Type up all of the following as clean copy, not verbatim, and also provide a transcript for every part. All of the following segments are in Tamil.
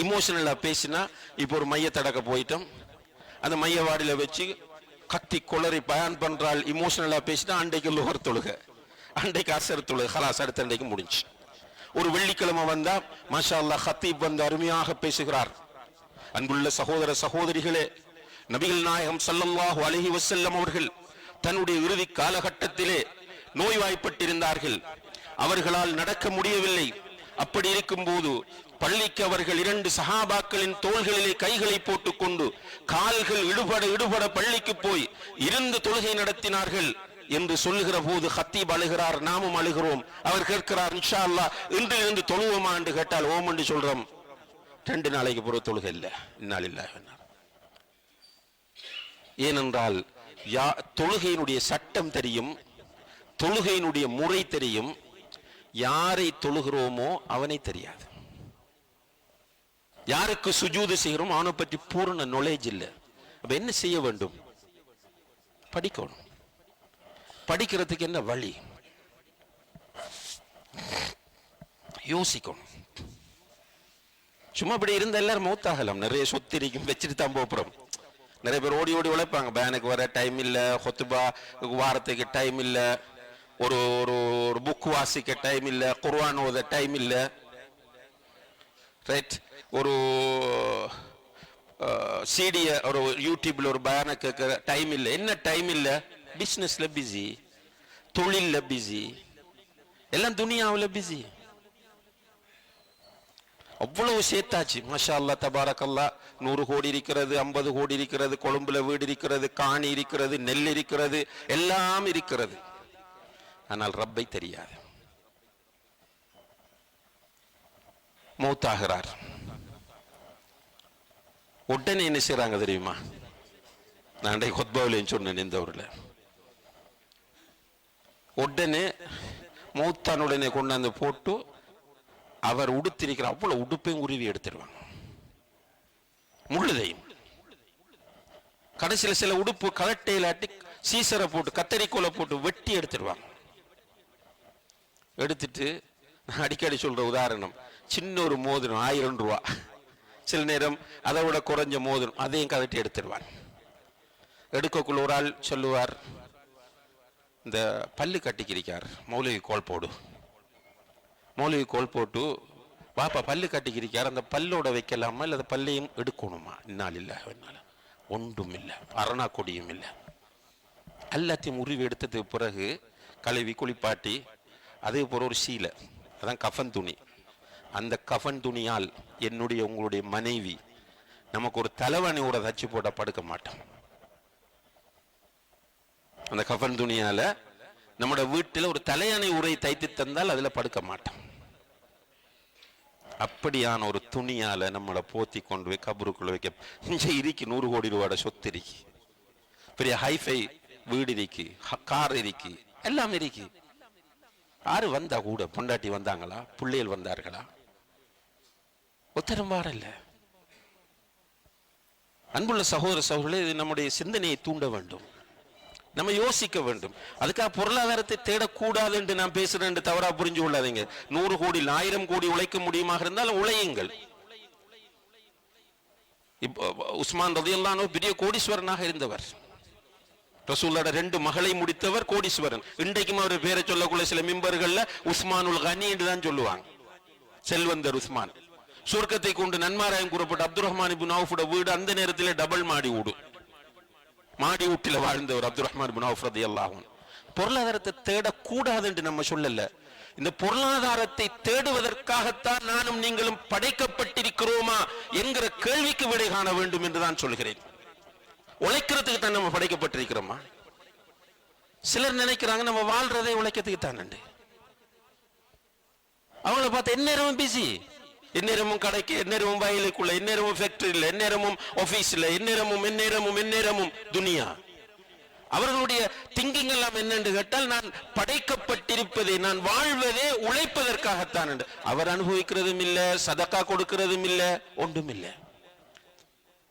இமோஷனலா பேசினா, இப்போ ஒரு மையத்தடக்க போயிட்டோம், அந்த மைய வாடியில வச்சு கத்தி கொளறி பயன் பண்றாள். இமோஷனலா பேசினா அன்றைக்கு லுகர் தொழுக, அன்றைக்கு அசர் தொழுக, ஹலாஸ் அடுத்த அன்றைக்கு முடிஞ்சு. ஒரு வெள்ளிக்கிழமை வந்தா மாஷா அல்லாஹ் ஹத்தீப் வந்து அருமையாக பேசுகிறார். அன்புள்ள சகோதர சகோதரிகளே, நபிகள் நாயகம் ஸல்லல்லாஹு அலைஹி வஸல்லம் அவர்கள் தன்னுடைய இறுதி காலகட்டத்திலே நோய்வாய்ப்பட்டிருந்தார்கள். அவர்களால் நடக்க முடியவில்லை. அப்படி இருக்கும் போது பள்ளிக்கு அவர்கள் 2 சஹாபாக்களின் தோள்களிலே கைகளை போட்டுக்கொண்டு கால்கள் இடுபட பள்ளிக்கு போய் இருந்து தொழுகை நடத்தினார்கள் என்று சொல்லுகிற போது ஹத்தீப் அழுகிறார், நாமும் அழுகிறோம். அவர் கேட்கிறார், இன்ஷா அல்லாஹ் இன்றிலிருந்து தொழுவோமா என்று கேட்டால் ஓம் என்று சொல்றோம். 2 நாளைக்கு பிறகு தொழுகை இல்லை. இன்னாலில்லாஹி. ஏனென்றால் தொழுகையினுடைய சட்டம் தெரியும், தொழுகையினுடைய முறை தெரியும், யாரை தொழுகிறோமோ அவனை தெரியாது. யாருக்கு சுஜூது செய்கிறோம் அவனை பற்றி பூர்ண நாலேஜ் இல்லை. அப்ப என்ன செய்ய வேண்டும்? படிக்கணும். படிக்கிறதுக்கு என்ன வழி? யோசிக்கணும். சும்மா இப்படி இருந்த எல்லாரும் மௌத்தாகலாம். நிறைய சொத்து இருக்கும், வச்சுட்டு தான் போறோம். நிறைய பேர் ஓடி ஓடி உழைப்பாங்க. பேனுக்கு வர டைம் இல்லை, ஹொத்துபா வாரத்துக்கு டைம் இல்லை, ஒரு ஒரு புக் வாசிக்க டைம் இல்லை, குர்ஆன் ஓத டைம் இல்லை, ரைட்? ஒரு சிடிய ஒரு யூடியூப்ல ஒரு பயானை கேட்க டைம் இல்லை. என்ன டைம் இல்லை? பிசினஸ்ல பிஸி, தொழில்ல பிஸி, எல்லாம் துனியாவில் பிஸி. அவ்வளவு சேர்த்தாச்சு. மாஷா அல்லாஹ் தபாரக்கல்லா. 100 கோடி இருக்கிறது, 50 கோடி இருக்கிறது, கொழும்புல வீடு இருக்கிறது, காணி இருக்கிறது, நெல் இருக்கிறது, எல்லாம் இருக்கிறது. ஆனால் ரப்பை தெரியாது. மௌத்தாகிறார். உடனே என்ன செய்றாங்க தெரியுமா? நான் கொத்பாவிலேன்னு சொன்னேன் இந்த ஊர்ல. உடனே மௌத்தான உடனே கொண்டாந்து போட்டு அவர் உடுத்திருக்கிற அவ்வளவு உடுப்பையும் உருவி எடுத்துருவாங்க, முழுதையும். கடைசியில் சில உடுப்பு கலட்டையிலாட்டி சீசரை போட்டு கத்தரிக்கோலை போட்டு வெட்டி எடுத்துருவாங்க. எடுத்துட்டு நான் அடிக்கடி சொல்ற உதாரணம், சின்ன ஒரு மோதிரம் 1000 ரூபா, சில நேரம் அதை விட குறைஞ்ச மோதிரம், அதையும் கலட்டி எடுத்துருவாங்க. எடுக்கக்குள்ள ஒரு ஆள் சொல்லுவார், இந்த பல்லு கட்டிக்கிறிக்கார், மௌலிகை கோல் போடு. மௌலிகை கோல் போட்டு, பாப்பா பல்லு கட்டிக்கிறிக்கார், அந்த பல்லோட வைக்கலாமா இல்லை அந்த பல்லையும் எடுக்கணுமா? இன்னாலில்லாஹி ஒன்றும் இல்லை, அரணா கொடியும் இல்லை. எல்லாத்தையும் உருவி எடுத்ததுக்கு பிறகு கழுவி குளிப்பாட்டி, அதே போல ஒரு சீலை, அதான் கஃன் துணி. அந்த கஃன் துணியால் என்னுடைய உங்களுடைய மனைவி நமக்கு ஒரு தலைவணியோட தச்சு போட்ட படுக்க மாட்டோம். அந்த கஃன் துணியால நம்மட வீட்டில் ஒரு தலையணை உரை தைத்து தந்தால் அதுல படுக்க மாட்டோம். அப்படியான ஒரு துணியால நம்மளை போத்தி கொண்டு போய் கபருக்குள்ள வைக்க. இங்க இருக்கு 100 கோடி ரூபாயோட சொத்து இருக்கு, பெரிய ஹைஃபை வீடு இருக்கு, கார் இருக்கு, எல்லாம் இருக்கு. யாரு வந்தா கூட? பொண்டாட்டி வந்தாங்களா? பிள்ளைகள் வந்தார்களா? ஒத்தரம் வாரல்ல. அன்புள்ள சகோதர சகோதரர்களே, இது நம்முடைய சிந்தனையை தூண்ட வேண்டும், நம்ம யோசிக்க வேண்டும். அதுக்காக பொருளாதாரத்தை தேடக்கூடாது என்று நான் பேசுறேன் என்று தவறா புரிஞ்சு கொள்ளாதீங்க. 100 கோடி 1000 கோடி உழைக்க முடியுமாக இருந்தாலும் உழையுங்கள். இப்போ உஸ்மான் ரலியல்லாஹு அன்ஹு பெரிய கோடீஸ்வரனாக இருந்தவர். ரசூலுல்லாஹ் 2 மகளை முடித்தவர், கோடீஸ்வரன். இன்றைக்கும் அவர் பேரை சொல்லக்குள்ள சில மிம்பர்கள்ல உஸ்மானுல் கனி என்று தான் சொல்லுவாங்க. செல்வந்தர் உஸ்மான். சொர்க்கத்தை கொண்டு நன்மாராயம் கூறப்பட்ட அப்துல் ரஹ்மான் இப்னு அவுஃபோட வீடு அந்த நேரத்தில் டபுள் மாடி வீடு, மாடி வீட்டில் வாழ்ந்தவர் அப்துல் ரஹ்மான் இப்னு அவுஃப் ரலியல்லாஹு அன்ஹு. பொருளாதாரத்தை தேடக்கூடாது என்று நம்ம சொல்லல. இந்த பொருளாதாரத்தை தேடுவதற்காகத்தான் நானும் நீங்களும் படைக்கப்பட்டிருக்கிறோமா என்கிற கேள்விக்கு விடை காண வேண்டும் என்று தான் சொல்கிறேன். உழைக்கிறதுக்கு தான் நம்ம படைக்கப்பட்டிருக்கிறோமா? சிலர் நினைக்கிறாங்க நம்ம வாழ்றதை உழைக்கிறதுக்கு தான். அவங்கள பார்த்து எந்நேரமும் பிஸி, எந்நேரமும் கடைக்கு, எந்நேரமும் வயலுக்குள்ள, எந்நேரமும் ஃபேக்டரியில், எந்நேரமும் ஆபீஸ்ல, எந்நேரமும் துனியா. அவர்களுடைய திங்கிங் எல்லாம் என்னென்று கேட்டால், நான் படைக்கப்பட்டிருப்பதே, நான் வாழ்வதே உழைப்பதற்காகத்தான் என்று. அவர் அனுபவிக்கிறதும் இல்லை, சதக்கா கொடுக்கிறதும் இல்லை, ஒன்றும் இல்லை.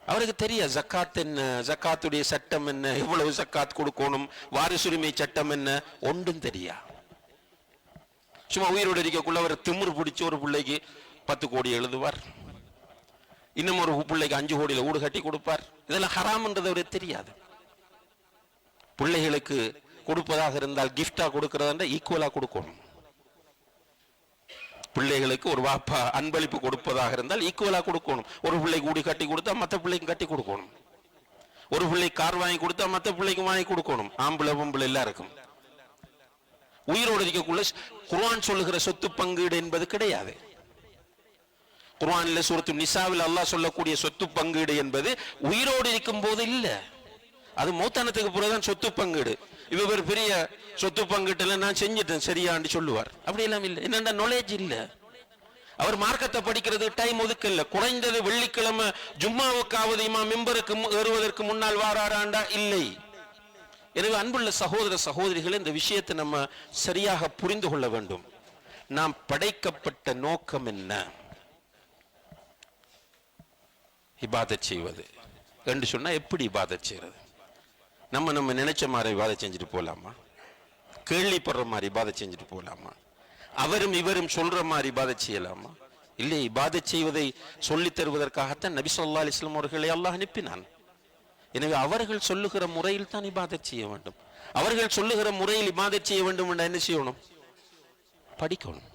அவருக்கு தெரிய ஜக்காத் என்ன, ஜக்காத்துடைய சட்டம் என்ன, எவ்வளவு ஜக்காத் கொடுக்கணும், வாரிசுரிமை சட்டம் என்ன, ஒன்றும் தெரியா. சும்மா உயிரோடு இருக்கக்குள்ள அவர் திமிரு பிடிச்ச ஒரு பிள்ளைக்கு 10 கோடி எழுதுவார், இன்னும் ஒரு பிள்ளைக்கு 5 கோடியில வீடு கட்டி கொடுப்பார். இதெல்லாம் ஹராம்ன்றது அவருக்கு தெரியாது. பிள்ளைகளுக்கு கொடுப்பதாக இருந்தால் கிஃப்டா கொடுக்கறதா ஈக்குவலா கொடுக்கணும். பிள்ளைகளுக்கு ஒரு வாப்பா அன்பளிப்பு கொடுப்பதாக இருந்தால் ஈக்குவலா கொடுக்கணும். ஒரு பிள்ளைக்கு வீடு கட்டி கொடுத்தா மற்ற பிள்ளைக்கு கட்டி கொடுக்கணும். ஒரு பிள்ளைக்கு கார் வாங்கி கொடுத்தா மற்ற பிள்ளைக்கு வாங்கி கொடுக்கணும். ஆம்பளை பொம்பளை எல்லாருக்கும். உயிரோடு இருக்கக்குள்ள குர்ஆன் சொல்லுகிற சொத்து பங்கீடு என்பது கிடையாது. குர்ஆன்ல சூரத்து நிசாவில் அல்லாஹ் சொல்லக்கூடிய சொத்து பங்கீடு என்பது உயிரோடு இருக்கும் போது இல்ல, அது மௌத்தானத்துக்கு பிறகுதான் சொத்து பங்கீடு. இவர் பெரிய சொத்து பங்கீட்டுல நான் செஞ்சிட்டேன் சரியான்னு சொல்லுவார். அப்படி எல்லாம் இல்லை. என்னென்ன நாலேஜ் இல்ல. அவர் மார்க்கத்தை படிக்கிறது டைம் ஒதுக்கல. குறைந்தது வெள்ளிக்கிழமை ஜும்மாவுக்காவது மெம்பருக்கு ஏறுவதற்கு முன்னால் வாராராண்டா இல்லை. எனவே அன்புள்ள சகோதர சகோதரிகளை இந்த விஷயத்தை நம்ம சரியாக புரிந்து கொள்ள வேண்டும். நாம் படைக்கப்பட்ட நோக்கம் என்ன? இபாதத் செய்வது என்று சொன்னா எப்படி இபாதத் செய்யறது? நம்ம நினைச்ச மாதிரி இபாதத் செஞ்சுட்டு போலாமா? கேள்விப்படுற மாதிரி இபாதத் செஞ்சுட்டு போலாமா? அவரும் இவரும் சொல்ற மாதிரி இபாதத் செய்யலாமா? இல்லை. இபாதத் செய்வதை சொல்லித் தருவதற்காகத்தான் நபி ஸல்லல்லாஹு அலைஹி வஸல்லம் அவர்களை அல்லாஹ் அனுப்பினான். எனவே அவர்கள் சொல்லுகிற முறையில் தான் இபாதத் செய்ய வேண்டும். அவர்கள் சொல்லுகிற முறையில் இபாதத் செய்ய வேண்டும் என்று என்ன செய்யணும்? படிக்கணும்.